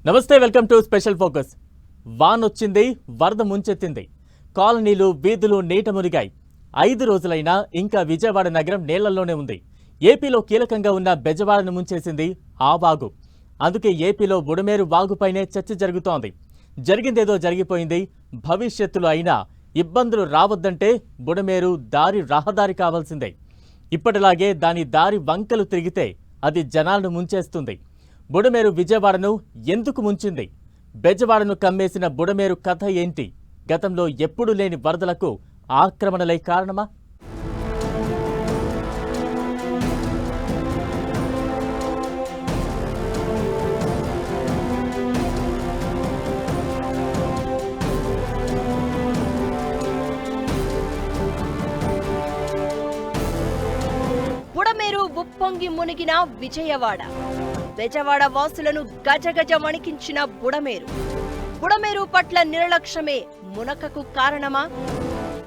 నమస్తే, welcome to special focus. వానొచ్చింది, వరద ముంచెత్తింది. కాలనీలు, వీధులు నీట మునిగాయి. 5 రోజులైనా ఇంకా విజయవాడ నగరం నీళ్లలోనే ఉంది. ఏపీలో కీలకంగా ఉన్న బెజవాడను ముంచేసింది ఆ వాగు. అందుకే ఏపీలో బుడమేరు వాగుపైనే చర్చ జరుగుతోంది. జరిగిందేదో జరిగిపోయింది. భవిష్యత్తులో అయినా ఇబ్బందులు రావద్దంటే బుడమేరు దారి రహదారి కావాల్సిందే. ఇప్పటిలాగే దాని దారి వంకలు తిరిగితే అది జనాలను ముంచేస్తుంది. బుడమేరు విజయవాడను ఎందుకు ముంచింది? బెజవాడను కమ్మేసిన బుడమేరు కథ ఏంటి? గతంలో ఎప్పుడూ లేని వరదలకు ఆక్రమణలే కారణమా? బుడమేరు ఉప్పొంగి మునిగిన విజయవాడ. బెజవాడ వాసులను గజగజ వణికించిన బుడమేరు పట్ల నిర్లక్ష్యమే మునకకు కారణమా?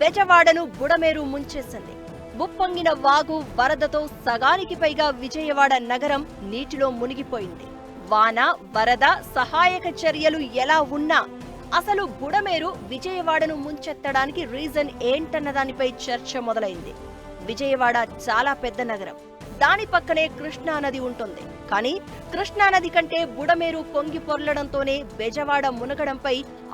బెజవాడను బుడమేరు ముంచేసింది. ఉప్పొంగిన వాగు వరదతో సగానికి పైగా విజయవాడ నగరం నీటిలో మునిగిపోయింది. వాన, వరద సహాయక చర్యలు ఎలా ఉన్నా అసలు బుడమేరు విజయవాడను ముంచెత్తడానికి రీజన్ ఏంటన్న దానిపై చర్చ మొదలైంది. విజయవాడ చాలా పెద్ద నగరం. దాని పక్కనే కృష్ణానది ఉంటుంది. కానీ కృష్ణానది కంటే బుడమేరు పొంగి పొర్లడంతోనే బెజవాడ మునగడంపై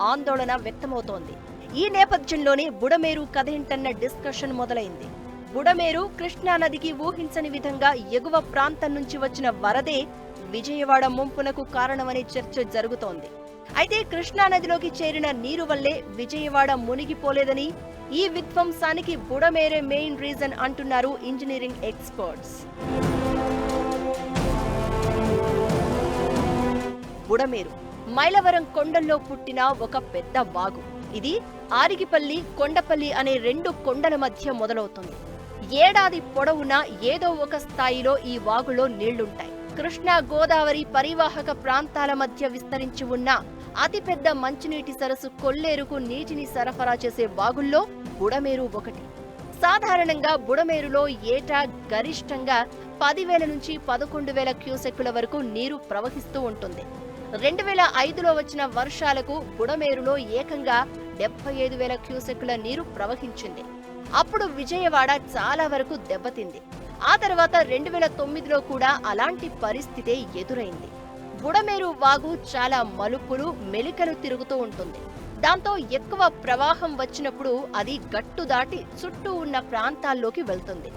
ఆందోళన వ్యక్తమవుతోంది. ఈ నేపథ్యంలోనే బుడమేరు కథేంటన్న డిస్కషన్ మొదలైంది. బుడమేరు కృష్ణానదికి ఊహించని విధంగా ఎగువ ప్రాంతం నుంచి వచ్చిన వరదే విజయవాడ ముంపునకు కారణమనే చర్చ జరుగుతోంది. అయితే కృష్ణానదిలోకి చేరిన నీరు వల్లే విజయవాడ మునిగిపోలేదని, ఈ విధ్వంసానికి బుడమేరే మెయిన్ రీజన్ అంటున్నారు ఇంజనీరింగ్ ఎక్స్పర్ట్స్. బుడమేరు మైలవరం కొండల్లో పుట్టిన ఒక పెద్ద వాగు. ఇది ఆరిగిపల్లి, కొండపల్లి అనే 2 కొండల మధ్య మొదలవుతుంది. ఏడాది పొడవునా ఏదో ఒక స్థాయిలో ఈ వాగులో నీళ్లుంటాయి. కృష్ణా, గోదావరి పరివాహక ప్రాంతాల మధ్య విస్తరించి ఉన్న అతిపెద్ద మంచినీటి సరస్సు కొల్లేరుకు నీటిని సరఫరా చేసే వాగుల్లో బుడమేరు ఒకటి. సాధారణంగా బుడమేరులో ఏటా గరిష్టంగా 10,000 నుంచి 11,000 క్యూసెక్కుల వరకు నీరు ప్రవహిస్తూ ఉంటుంది. 2005లో వచ్చిన వర్షాలకు బుడమేరులో ఏకంగా 75,000 క్యూసెక్కుల నీరు ప్రవహించింది. అప్పుడు విజయవాడ చాలా వరకు దెబ్బతింది. ఆ తర్వాత 2009లో కూడా అలాంటి పరిస్థితే ఎదురైంది. బుడమేరు వాగు చాలా మలుపులు, మెలికలు తిరుగుతూ ఉంటుంది. దాంతో ఎక్కువ ప్రవాహం వచ్చినప్పుడు అది గట్టు దాటి చుట్టూ ఉన్న ప్రాంతాల్లోకి వెళ్తుంది.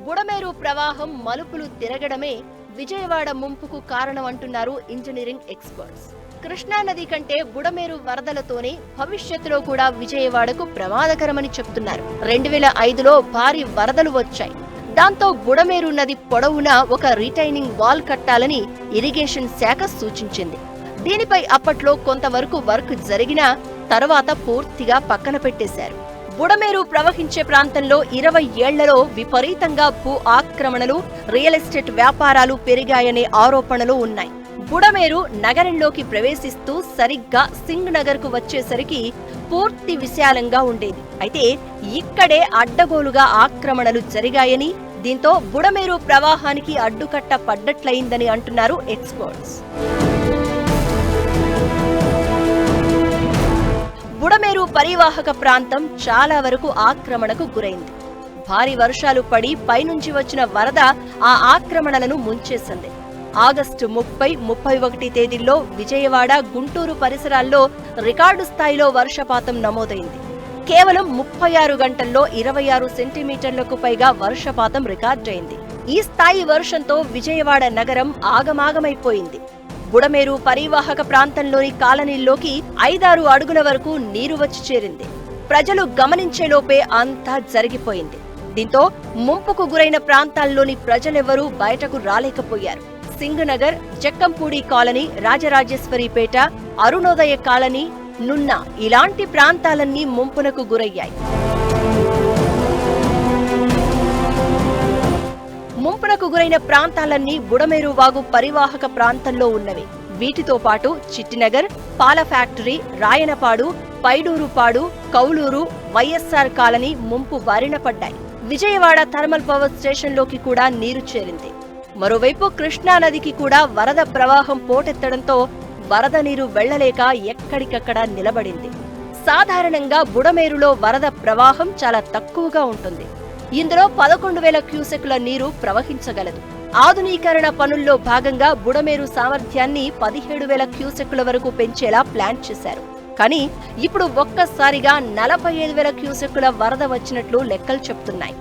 బుడమేరు ప్రవాహం, మలుపులు తిరగడమే విజయవాడ ముంపుకు కారణం అంటున్నారు ఇంజనీరింగ్ ఎక్స్పర్ట్స్. కృష్ణానది కంటే బుడమేరు వరదలతోనే భవిష్యత్తులో కూడా విజయవాడకు ప్రమాదకరమని చెప్తున్నారు. 2005లో భారీ వరదలు వచ్చాయి. దాంతో బుడమేరు నది పొడవునా ఒక రిటైనింగ్ వాల్ కట్టాలని ఇరిగేషన్ శాఖ సూచించింది. దీనిపై అప్పట్లో కొంతవరకు వర్క్ జరిగినా తర్వాత పూర్తిగా పక్కన పెట్టేశారు. బుడమేరు ప్రవహించే ప్రాంతంలో 20 ఏళ్లలో విపరీతంగా భూ ఆక్రమణలు, రియల్ ఎస్టేట్ వ్యాపారాలు పెరిగాయనే ఆరోపణలు ఉన్నాయి. బుడమేరు నగరంలోకి ప్రవేశిస్తూ సరిగ్గా సింగ్ నగర్ కు వచ్చేసరికి పూర్తి విశాలంగా ఉండేది. అయితే ఇక్కడే అడ్డగోలుగా ఆక్రమణలు జరిగాయని, దీంతో బుడమేరు ప్రవాహానికి అడ్డుకట్ట పడ్డట్లయిందని అంటున్నారు ఎక్స్పర్ట్స్. బుడమేరు పరివాహక ప్రాంతం చాలా వరకు ఆక్రమణకు గురైంది. భారీ వర్షాలు పడి పైనుంచి వచ్చిన వరద ఆ ఆక్రమణలను ముంచేసింది. ఆగస్టు 30, 31 తేదీల్లో విజయవాడ, గుంటూరు పరిసరాల్లో రికార్డు స్థాయిలో వర్షపాతం నమోదైంది. కేవలం 36 గంటల్లో 26 సెంటీమీటర్లకు పైగా వర్షపాతం రికార్డైంది. ఈ స్థాయి వర్షంతో విజయవాడ నగరం ఆగమాగమైపోయింది. బుడమేరు పరివాహక ప్రాంతంలోని కాలనీల్లోకి 5-6 అడుగుల వరకు నీరు వచ్చి చేరింది. ప్రజలు గమనించేలోపే అంతా జరిగిపోయింది. దీంతో ముంపుకు గురైన ప్రాంతాల్లోని ప్రజలెవరూ బయటకు రాలేకపోయారు. సింగ్ నగర్, జక్కంపూడి కాలనీ, రాజరాజేశ్వరిపేట, అరుణోదయ కాలనీ, నున్నా ఇలాంటి ప్రాంతాలన్నీ ముంపునకు గురయ్యాయి. ముంపునకు గురైన ప్రాంతాలన్నీ బుడమేరు వాగు పరివాహక ప్రాంతంలో ఉన్నవి. వీటితో పాటు చిట్టినగర్, పాల ఫ్యాక్టరీ, రాయనపాడు, పైడూరుపాడు, కౌలూరు, వైఎస్ఆర్ కాలనీ ముంపు బారిన పడ్డాయి. విజయవాడ థర్మల్ పవర్ స్టేషన్లోకి కూడా నీరు చేరింది. మరోవైపు కృష్ణా నదికి కూడా వరద ప్రవాహం పోటెత్తడంతో వరద నీరు వెళ్లలేక ఎక్కడికక్కడ నిలబడింది. సాధారణంగా బుడమేరులో వరద ప్రవాహం చాలా తక్కువగా ఉంటుంది. ఇందులో 11,000 క్యూసెక్కుల నీరు ప్రవహించగలదు. ఆధునీకరణ పనుల్లో భాగంగా బుడమేరు సామర్థ్యాన్ని 17,000 క్యూసెక్కుల వరకు పెంచేలా ప్లాన్ చేశారు. కానీ ఇప్పుడు ఒక్కసారిగా 45,000 క్యూసెక్కుల వరద వచ్చినట్లు లెక్కలు చెప్తున్నాయి.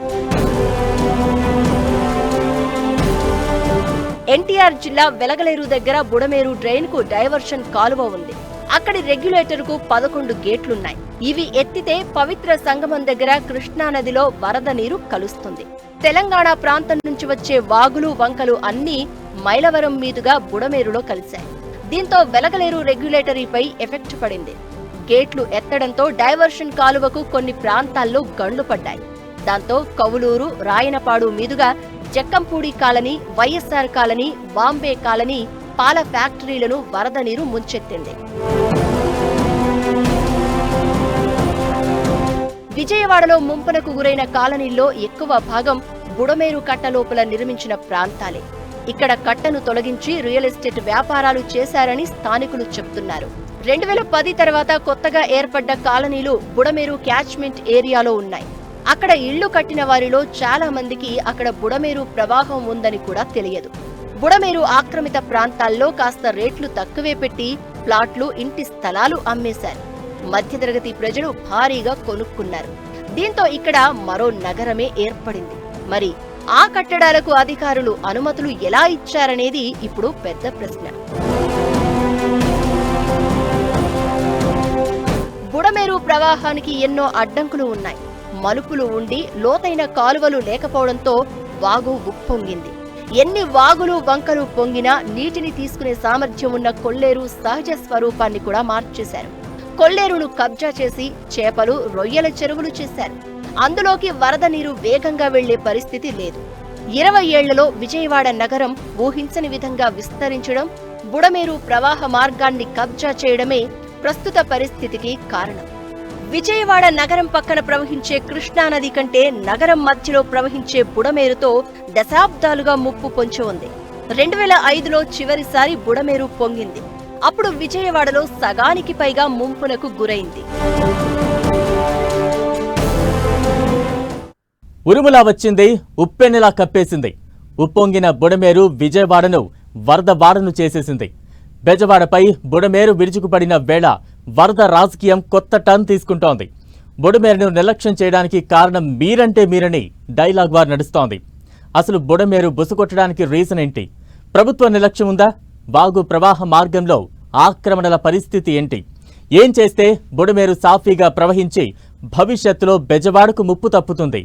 ఎన్టీఆర్ జిల్లా వెలగలేరు దగ్గర బుడమేరు డ్రైన్ కు డైవర్షన్ కాలువ ఉంది. అక్కడి రెగ్యులేటర్ కు 11 గేట్లున్నాయి. ఇవి ఎత్తితే పవిత్ర సంగమం దగ్గర కృష్ణా నదిలో వరద నీరు కలుస్తుంది. తెలంగాణ ప్రాంతం నుంచి వచ్చే వాగులు వంకలు అన్నీ మైలవరం మీదుగా బుడమేరులో కలిశాయి. దీంతో వెలగలేరు రెగ్యులేటరీపై ఎఫెక్ట్ పడింది. గేట్లు ఎత్తడంతో డైవర్షన్ కాలువకు కొన్ని ప్రాంతాల్లో గండ్లు పడ్డాయి. దాంతో కవులూరు, రాయనపాడు మీదుగా Jakkampudi colony, YSR colony, Bombay colony, పాల ఫ్యాక్టరీలను వరద నీరు ముంచెత్తింది. విజయవాడలో ముంపునకు గురైన కాలనీల్లో ఎక్కువ భాగం బుడమేరు కట్ట లోపల నిర్మించిన ప్రాంతాలే. ఇక్కడ కట్టను తొలగించి రియల్ ఎస్టేట్ వ్యాపారాలు చేశారని స్థానికులు చెబుతున్నారు. 2010 తర్వాత కొత్తగా ఏర్పడ్డ కాలనీలు బుడమేరు క్యాచ్మెంట్ ఏరియాలో ఉన్నాయి. అక్కడ ఇళ్లు కట్టిన వారిలో చాలా మందికి అక్కడ బుడమేరు ప్రవాహం ఉందని కూడా తెలియదు. బుడమేరు ఆక్రమిత ప్రాంతాల్లో కాస్త రేట్లు తక్కువే పెట్టి ప్లాట్లు, ఇంటి స్థలాలు అమ్మేశారు. మధ్యతరగతి ప్రజలు భారీగా కొనుక్కున్నారు. దీంతో ఇక్కడ మరో నగరమే ఏర్పడింది. మరి ఆ కట్టడాలకు అధికారులు అనుమతులు ఎలా ఇచ్చారనేది ఇప్పుడు పెద్ద ప్రశ్న. బుడమేరు ప్రవాహానికి ఎన్నో అడ్డంకులు ఉన్నాయి. మలుపులు ఉండి లోతైన కాలువలు లేకపోవడంతో వాగు ఉప్పొంగింది. ఎన్ని వాగులు వంకలు పొంగినా నీటిని తీసుకునే సామర్థ్యం ఉన్న కొల్లేరు సహజ స్వరూపాన్ని కూడా మార్చేశారు. కొల్లేరును కబ్జా చేసి చేపలు, రొయ్యల చెరువులు చేశారు. అందులోకి వరద నీరు వేగంగా వెళ్లే పరిస్థితి లేదు. 20 ఏళ్లలో విజయవాడ నగరం ఊహించని విధంగా విస్తరించడం, బుడమేరు ప్రవాహ మార్గాన్ని కబ్జా చేయడమే ప్రస్తుత పరిస్థితికి కారణం. విజయవాడ నగరం పక్కన ప్రవహించే కృష్ణానది కంటే నగరం మధ్యలో ప్రవహించే బుడమేరుతో దశాబ్దాలుగా ముప్పు పొంచి ఉంది. 2005లో చివరిసారి బుడమేరు పొంగింది. అప్పుడు విజయవాడలో సగానికి పైగా ముంపునకు గురైంది. ఉరుములా వచ్చింది, ఉప్పెన్నెలా కప్పేసింది. ఉప్పొంగిన బుడమేరు విజయవాడను వరద వాడను చేసేసింది. బెజవాడపై బుడమేరు విరుచుకుపడిన వేళ వరద రాజకీయం కొత్త టర్న్ తీసుకుంటోంది. బుడమేరును నిర్లక్ష్యం చేయడానికి కారణం మీరంటే మీరని డైలాగ్ వార్ నడుస్తోంది. అసలు బుడమేరు బుసకొట్టడానికి రీజన్ ఏంటి? ప్రభుత్వ నిర్లక్ష్యం ఉందా? వాగు ప్రవాహ మార్గంలో ఆక్రమణల పరిస్థితి ఏంటి? ఏం చేస్తే బుడమేరు సాఫీగా ప్రవహించి భవిష్యత్తులో బెజవాడకు ముప్పు తప్పుతుంది?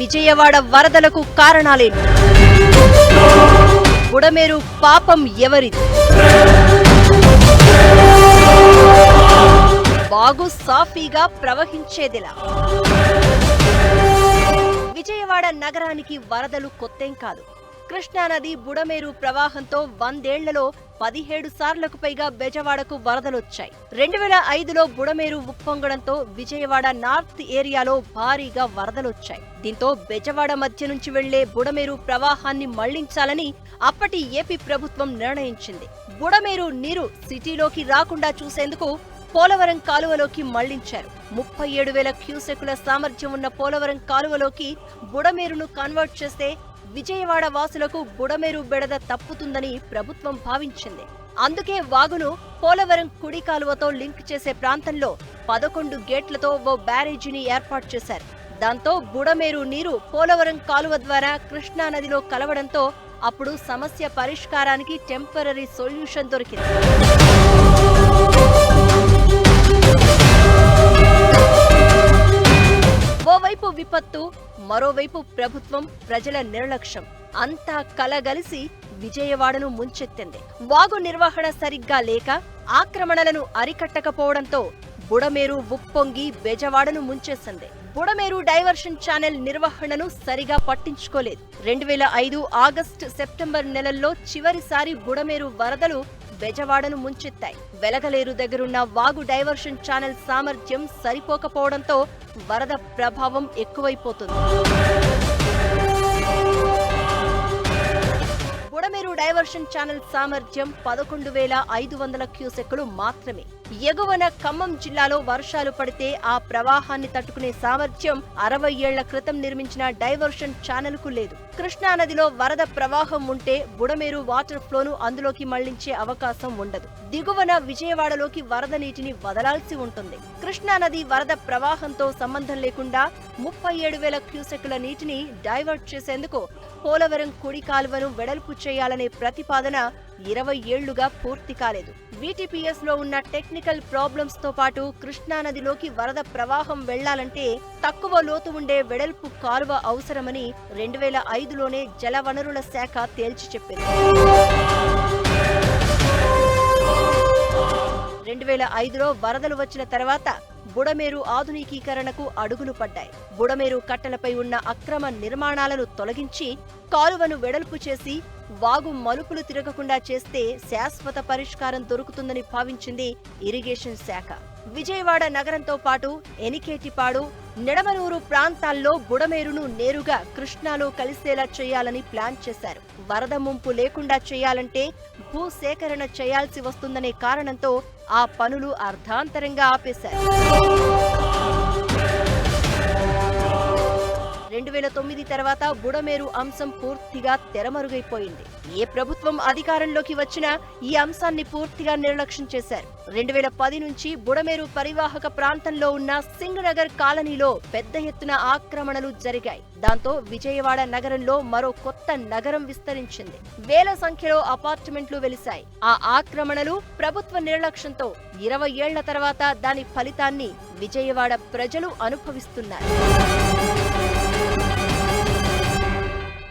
విజయవాడ వరదలకు కారణాలేంటి? బుడమేరు పాపం ఎవరిది? వాగు సాఫీగా ప్రవహించేదిలా? విజయవాడ నగరానికి వరదలు కొత్తేం కాదు. కృష్ణానది బుడమేరు ప్రవాహంతో 100 ఏళ్లలో 17 సార్లకు పైగా బెజవాడకు వరదలొచ్చాయి. 2005లో బుడమేరు ఉప్పొంగడంతో విజయవాడ నార్త్ ఏరియాలో భారీగా వరదలొచ్చాయి. దీంతో బెజవాడ మధ్య నుంచి వెళ్లే బుడమేరు ప్రవాహాన్ని మళ్లించాలని అప్పటి ఏపీ ప్రభుత్వం నిర్ణయించింది. బుడమేరు నీరు సిటీలోకి రాకుండా చూసేందుకు పోలవరం కాలువలోకి మళ్లించారు. 37,000 క్యూసెక్కుల సామర్థ్యం ఉన్న పోలవరం కాలువలోకి బుడమేరును కన్వర్ట్ చేస్తే విజయవాడ వాసులకు బుడమేరు బెడద తప్పుతుందని ప్రభుత్వం భావించింది. అందుకే వాగును పోలవరం కుడి కాలువతో లింక్ చేసే ప్రాంతంలో 11 గేట్లతో ఓ బ్యారేజీని ఏర్పాటు చేశారు. దాంతో బుడమేరు నీరు పోలవరం కాలువ ద్వారా కృష్ణానదిలో కలవడంతో అప్పుడు సమస్య పరిష్కారానికి టెంపరరీ సొల్యూషన్ దొరికింది. ఓవైపు విపత్తు, మరోవైపు ప్రభుత్వం, ప్రజల నిర్లక్ష్యం అంతా కలగలిసి విజయవాడను ముంచెత్తింది. వాగు నిర్వహణ సరిగ్గా లేక ఆక్రమణలను అరికట్టకపోవడంతో బుడమేరు ఉప్పొంగి బెజవాడను ముంచేసింది. బుడమేరు డైవర్షన్ ఛానల్ నిర్వహణను సరిగా పట్టించుకోలేదు. 2005 ఆగస్టు, సెప్టెంబర్ నెలల్లో చివరిసారి బుడమేరు వరదలు బెజవాడను ముంచెత్తాయి. వెలగలేరు దగ్గరున్న వాగు డైవర్షన్ ఛానల్ సామర్థ్యం సరిపోకపోవడంతో వరద ప్రభావం ఎక్కువైపోతుంది. బుడమేరు డైవర్షన్ ఛానల్ సామర్థ్యం 11,500 క్యూసెక్కులు మాత్రమే. ఎగువన ఖమ్మం జిల్లాలో వర్షాలు పడితే ఆ ప్రవాహాన్ని తట్టుకునే సామర్థ్యం 60 ఏళ్ల క్రితం నిర్మించిన డైవర్షన్ ఛానల్ కు లేదు. కృష్ణానదిలో వరద ప్రవాహం ఉంటే బుడమేరు వాటర్ ఫ్లోను అందులోకి మళ్లించే అవకాశం ఉండదు. దిగువన విజయవాడలోకి వరద నీటిని వదలాల్సి ఉంటుంది. కృష్ణానది వరద ప్రవాహంతో సంబంధం లేకుండా 37,000 క్యూసెక్కుల నీటిని డైవర్ట్ చేసేందుకు పోలవరం కుడి కాలువను వెడల్పు చేయాలనే ప్రతిపాదన 20 ఏళ్లుగా పూర్తి కాలేదు. VTPS లో ఉన్న టెక్నికల్ ప్రాబ్లమ్స్ తో పాటు కృష్ణానదిలోకి వరద ప్రవాహం వెళ్లాలంటే తక్కువ లోతు ఉండే వెడల్పు కాలువ అవసరమని 2005లోనే జలవనరుల శాఖ తేల్చి చెప్పింది. 2005లో వరదలు వచ్చిన తర్వాత బుడమేరు ఆధునికీకరణకు అడుగులు పడ్డాయి. బుడమేరు కట్టలపై ఉన్న అక్రమ నిర్మాణాలను తొలగించి కాలువను వెడల్పు చేసి వాగు మలుపులు తిరగకుండా చేస్తే శాశ్వత పరిష్కారం దొరుకుతుందని భావించింది ఇరిగేషన్ శాఖ. విజయవాడ నగరంతో పాటు ఎనికేటిపాడు, నిడమనూరు ప్రాంతాల్లో బుడమేరును నేరుగా కృష్ణాలో కలిసేలా చేయాలని ప్లాన్ చేశారు. వరద ముంపు లేకుండా చేయాలంటే భూసేకరణ చేయాల్సి వస్తుందనే కారణంతో ఆ పనులు అర్ధాంతరంగా ఆపేశారు. 2009 తర్వాత బుడమేరు అంశం పూర్తిగా తెరమరుగైపోయింది. ఏ ప్రభుత్వం అధికారంలోకి వచ్చినా ఈ అంశాన్ని పూర్తిగా నిర్లక్ష్యం చేశారు. 2010 నుంచి బుడమేరు పరివాహక ప్రాంతంలో ఉన్న సింగ్ నగర్ కాలనీలో పెద్ద ఎత్తున ఆక్రమణలు జరిగాయి. దాంతో విజయవాడ నగరంలో మరో కొత్త నగరం విస్తరించింది. వేల సంఖ్యలో అపార్ట్మెంట్లు వెలిశాయి. ఆ ఆక్రమణలు ప్రభుత్వ నిర్లక్ష్యంతో 20 ఏళ్ల తర్వాత దాని ఫలితాన్ని విజయవాడ ప్రజలు అనుభవిస్తున్నారు.